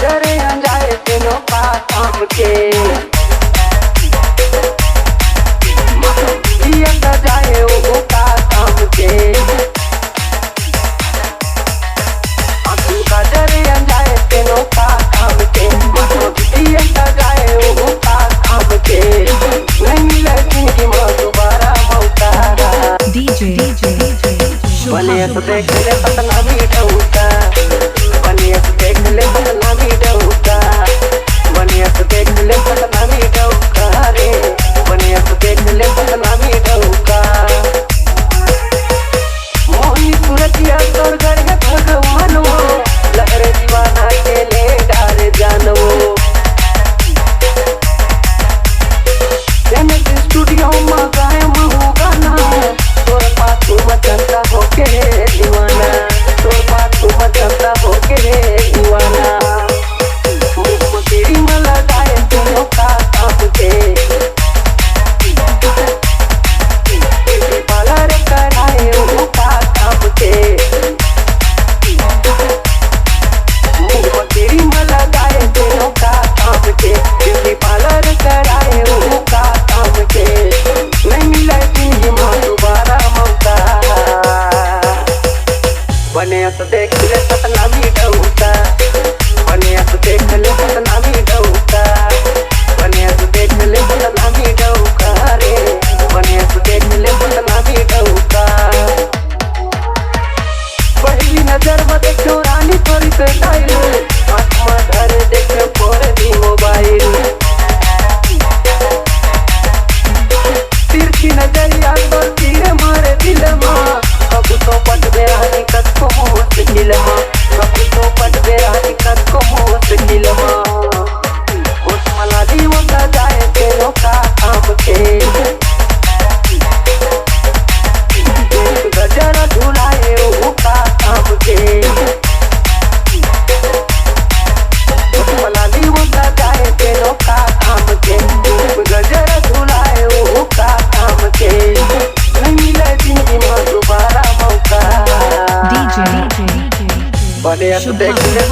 जरे अंजाए दिलों का काम के ये जाए वो का काम के जरे अंजाए दिलों का काम के ये जाए वो का काम के नहीं लगेगी माँ दोबारा मौका DJ बने तो देख ले सपना भी ढूंढा बने तो देख ले सपना भी ढूंढा बने तो देख ले सपना भी ढूंढा रे बने तो देख ले सपना भी ढूंढा मोही सूरतिया तोर घर के भगवान वो लहरे दीवाना के ले डारे जानो जेनेसिस स्टूडियो में कायम हो गाना तोर पास तू मचलता होके दीवाना तोर पास तू मचलता होके दीवाना तेरी मला जाए दोनों का काम के पालर कराए वो का काम के तेरी मला जाए दोनों का काम के पालर कराए वो का काम के नहीं मिला जिंदगी में दोबारा मौका बने तो देख ले सपना भी ढूंढा बने तो देख ले सपना भी ढूंढा बने तो देख ले सपना भी ढूंढा रे बने तो देख ले सपना भी ढूंढा पहली नजर में देखो रानी थोड़ी से डाइल आत्मा घर देखो पर भी मोबाइल तिरछी नजरिया तो तीर मारे दिल में कब तो पट बेरानी कद को मुश्किल में कब तो पट बेरानी कद को मुश्किल में उस मलाली होता जाए तेरों का काम के गजरा झुलाए वो का काम के उस मलाली होता जाए तेरों का काम के गजरा झुलाए वो का काम के नहीं मिला जिंदगी में दोबारा मौका DJ बने तो देख ले